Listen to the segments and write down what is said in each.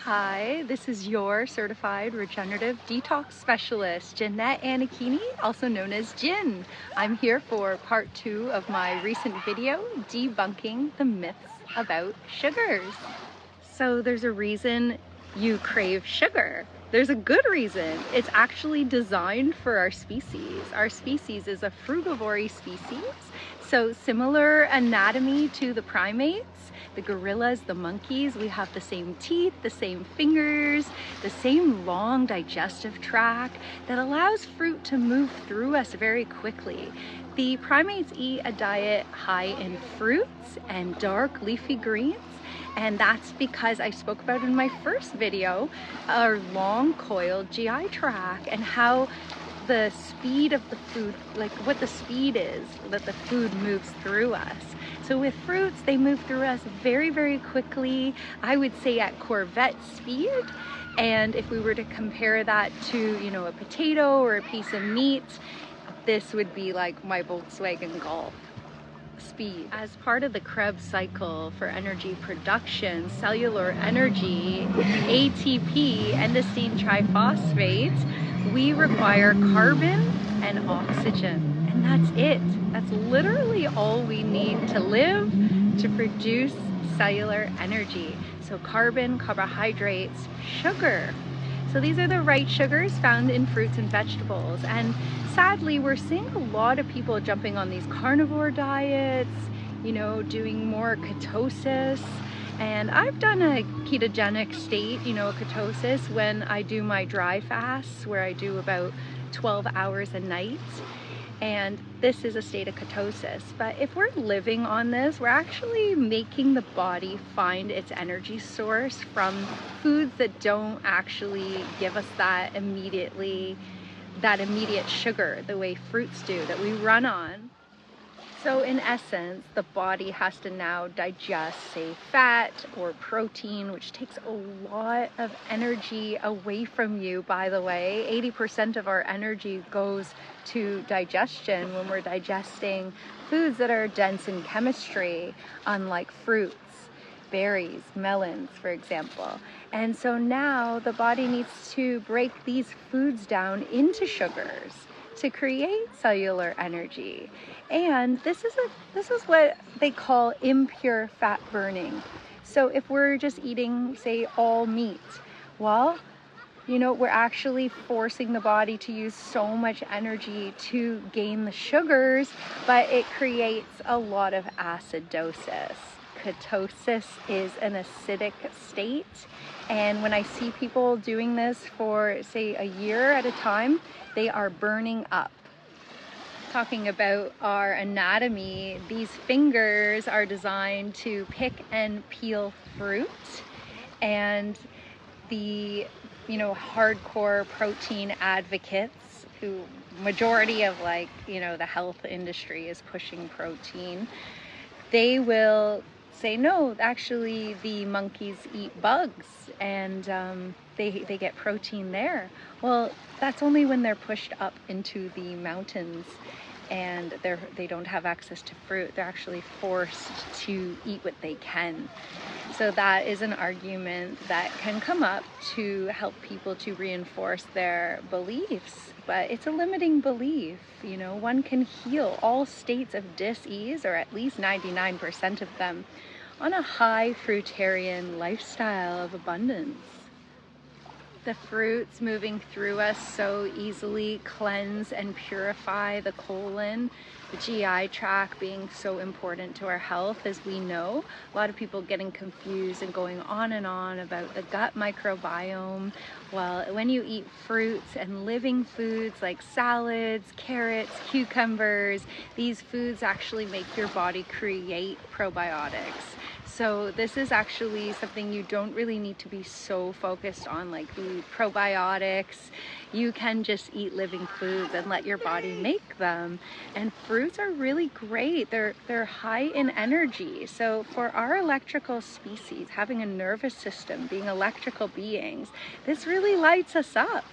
Hi, this is your certified regenerative detox specialist, Jeanette Anakini, also known as Jin. I'm here for part 2 of my recent video, debunking the myths about sugars. So there's a reason you crave sugar. There's a good reason. It's actually designed for our species. Our species is a frugivory species, so similar anatomy to the primates. The gorillas, the monkeys, we have the same teeth, the same fingers, the same long digestive tract that allows fruit to move through us very quickly. The primates eat a diet high in fruits and dark leafy greens, and that's because I spoke about in my first video our long coiled GI tract and how the speed of the food, like what the speed is that the food moves through us. So with fruits, they move through us very, very quickly. I would say at Corvette speed. And if we were to compare that to, a potato or a piece of meat, this would be like my Volkswagen Golf speed. As part of the Krebs cycle for energy production, cellular energy, ATP, endosine triphosphate, we require carbon and oxygen. And that's it. That's literally all we need to live, to produce cellular energy. So carbon, carbohydrates, sugar. So these are the right sugars found in fruits and vegetables. And sadly, we're seeing a lot of people jumping on these carnivore diets, doing more ketosis. And I've done a ketogenic state, ketosis, when I do my dry fasts, where I do about 12 hours a night. And this is a state of ketosis. But if we're living on this, we're actually making the body find its energy source from foods that don't actually give us that immediate sugar, the way fruits do, that we run on. So in essence, the body has to now digest, say, fat or protein, which takes a lot of energy away from you, by the way. 80% of our energy goes to digestion when we're digesting foods that are dense in chemistry, unlike fruits, berries, melons, for example. And so now the body needs to break these foods down into sugars to create cellular energy. And this is what they call impure fat burning. So if we're just eating, say, all meat, well, we're actually forcing the body to use so much energy to gain the sugars, but it creates a lot of acidosis. Ketosis is an acidic state, and when I see people doing this for, say, a year at a time, they are burning up. Talking about our anatomy, these fingers are designed to pick and peel fruit, and the hardcore protein advocates, who majority of the health industry is pushing protein, they will say, no, actually the monkeys eat bugs and they get protein there. Well, that's only when they're pushed up into the mountains and they don't have access to fruit. They're actually forced to eat what they can. So that is an argument that can come up to help people to reinforce their beliefs, but it's a limiting belief. One can heal all states of dis-ease, or at least 99% of them, on a high fruitarian lifestyle of abundance. The fruits moving through us so easily cleanse and purify the colon, the GI tract being so important to our health, as we know. A lot of people getting confused and going on and on about the gut microbiome. Well, when you eat fruits and living foods like salads, carrots, cucumbers, these foods actually make your body create probiotics. So this is actually something you don't really need to be so focused on, like the probiotics. You can just eat living foods and let your body make them. And fruits are really great. They're high in energy. So for our electrical species, having a nervous system, being electrical beings, this really lights us up.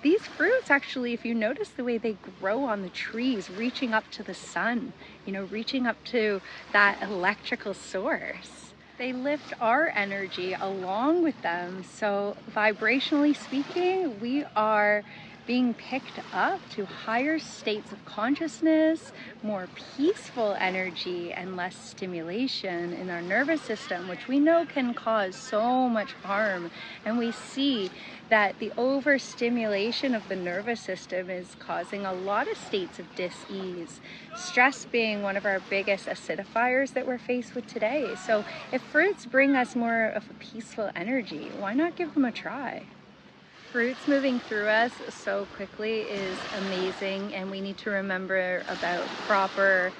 These fruits actually, if you notice the way they grow on the trees, reaching up to the sun, reaching up to that electrical source. They lift our energy along with them. So vibrationally speaking, we are being picked up to higher states of consciousness, more peaceful energy, and less stimulation in our nervous system, which we know can cause so much harm. And we see that the overstimulation of the nervous system is causing a lot of states of dis-ease. Stress being one of our biggest acidifiers that we're faced with today. So if fruits bring us more of a peaceful energy, why not give them a try? Fruits moving through us so quickly is amazing, and we need to remember about proper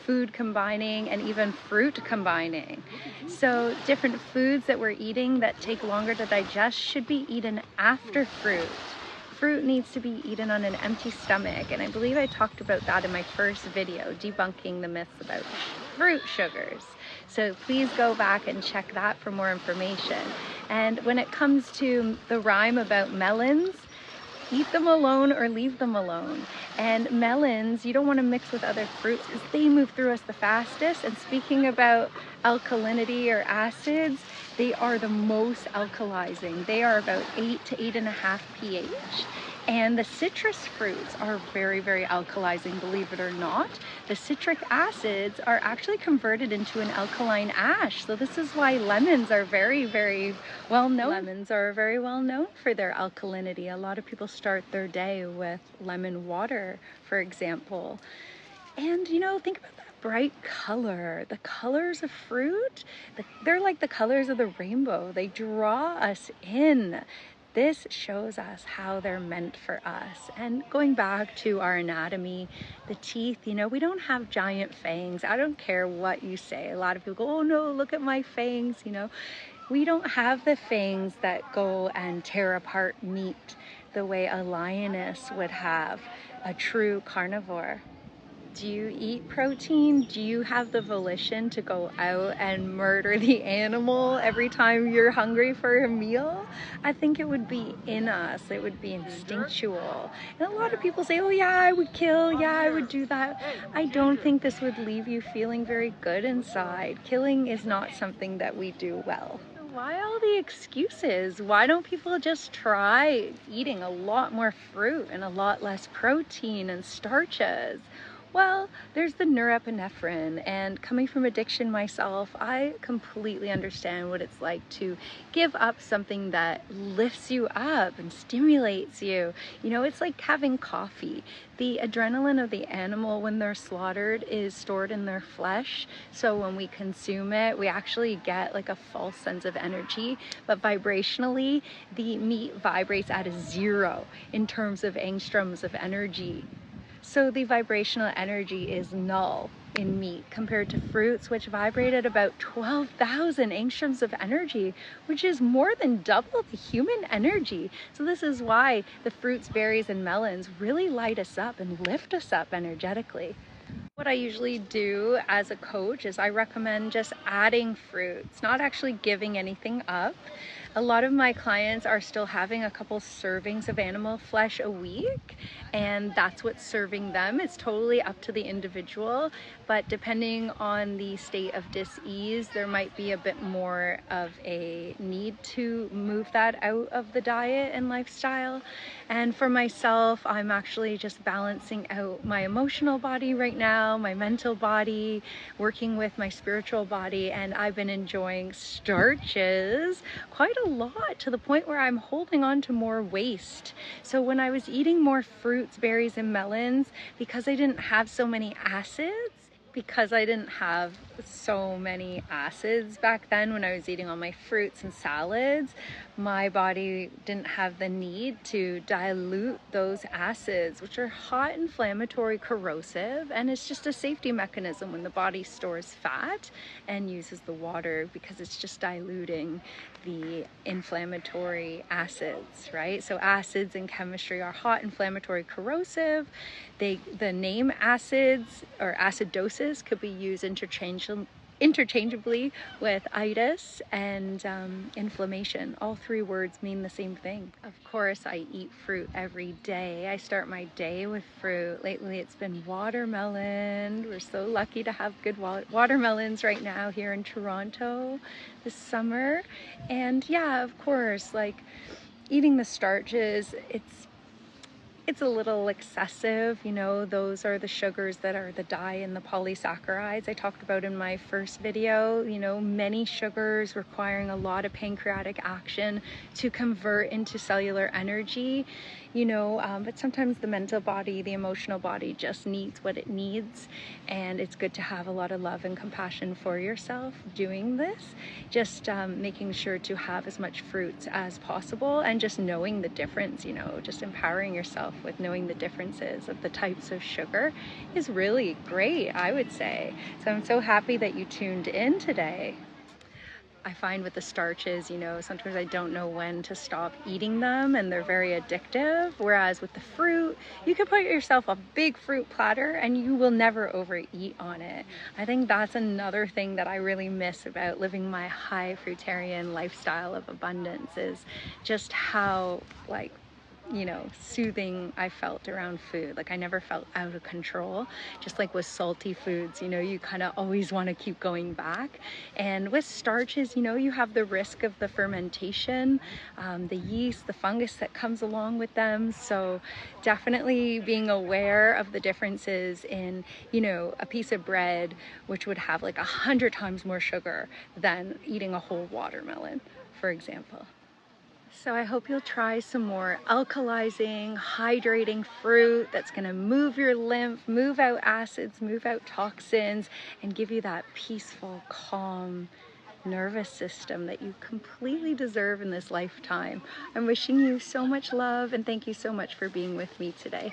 food combining and even fruit combining. So different foods that we're eating that take longer to digest should be eaten after fruit. Fruit needs to be eaten on an empty stomach, and I believe I talked about that in my first video, debunking the myths about fruit sugars. So please go back and check that for more information. And when it comes to the rhyme about melons, eat them alone or leave them alone. And melons, you don't want to mix with other fruits because they move through us the fastest. And speaking about alkalinity or acids, they are the most alkalizing. They are about 8 to 8.5 pH. And the citrus fruits are very, very alkalizing, believe it or not. The citric acids are actually converted into an alkaline ash. So this is why lemons are very, very well known. Lemons are very well known for their alkalinity. A lot of people start their day with lemon water, for example. And you know, think about that bright color. The colors of fruit, they're like the colors of the rainbow. They draw us in. This shows us how they're meant for us. And going back to our anatomy, the teeth, you know, we don't have giant fangs. I don't care what you say. A lot of people go, oh no, look at my fangs, you know. We don't have the fangs that go and tear apart meat the way a lioness would have, a true carnivore. Do you eat protein? Do you have the volition to go out and murder the animal every time you're hungry for a meal? I think it would be in us. It would be instinctual. And a lot of people say, oh yeah, I would kill. Yeah, I would do that. I don't think this would leave you feeling very good inside. Killing is not something that we do well. Why all the excuses? Why don't people just try eating a lot more fruit and a lot less protein and starches? Well, there's the norepinephrine, and coming from addiction myself, I completely understand what it's like to give up something that lifts you up and stimulates you. You know, it's like having coffee. The adrenaline of the animal when they're slaughtered is stored in their flesh, so when we consume it, we actually get like a false sense of energy, but vibrationally, the meat vibrates at a 0 in terms of angstroms of energy. So the vibrational energy is null in meat compared to fruits, which vibrate at about 12,000 angstroms of energy, which is more than double the human energy. So this is why the fruits, berries, and melons really light us up and lift us up energetically. What I usually do as a coach is I recommend just adding fruits, not actually giving anything up. A lot of my clients are still having a couple servings of animal flesh a week, and that's what's serving them. It's totally up to the individual, but depending on the state of dis-ease, there might be a bit more of a need to move that out of the diet and lifestyle. And for myself, I'm actually just balancing out my emotional body right now, my mental body, working with my spiritual body, and I've been enjoying starches quite a lot, to the point where I'm holding on to more waste. So when I was eating more fruits, berries, and melons, because I didn't have so many acids back then when I was eating all my fruits and salads, my body didn't have the need to dilute those acids, which are hot, inflammatory, corrosive, and it's just a safety mechanism when the body stores fat and uses the water, because it's just diluting the inflammatory acids, right? So acids in chemistry are hot, inflammatory, corrosive. The name acids or acidosis could be used interchangeably with itis and inflammation. All three words mean the same thing. Of course, I eat fruit every day. I start my day with fruit. Lately, it's been watermelon. We're so lucky to have good watermelons right now here in Toronto this summer. And yeah, of course, like eating the starches, it's a little excessive, you know. Those are the sugars that are the dye and the polysaccharides I talked about in my first video. You know, many sugars requiring a lot of pancreatic action to convert into cellular energy, you know, but sometimes the mental body, the emotional body just needs what it needs. And it's good to have a lot of love and compassion for yourself doing this. Just making sure to have as much fruit as possible and just knowing the difference, you know, just empowering yourself with knowing the differences of the types of sugar is really great, I would say. So I'm so happy that you tuned in today. I find with the starches, you know, sometimes I don't know when to stop eating them and they're very addictive. Whereas with the fruit, you can put yourself a big fruit platter and you will never overeat on it. I think that's another thing that I really miss about living my high fruitarian lifestyle of abundance, is just how, like, you know, soothing I felt around food. Like I never felt out of control. Just like with salty foods, you know, you kind of always want to keep going back. And with starches, you know, you have the risk of the fermentation, the yeast, the fungus that comes along with them. So definitely being aware of the differences in, you know, a piece of bread, which would have like 100 times more sugar than eating a whole watermelon, for example. So I hope you'll try some more alkalizing, hydrating fruit that's going to move your lymph, move out acids, move out toxins, and give you that peaceful, calm nervous system that you completely deserve in this lifetime. I'm wishing you so much love and thank you so much for being with me today.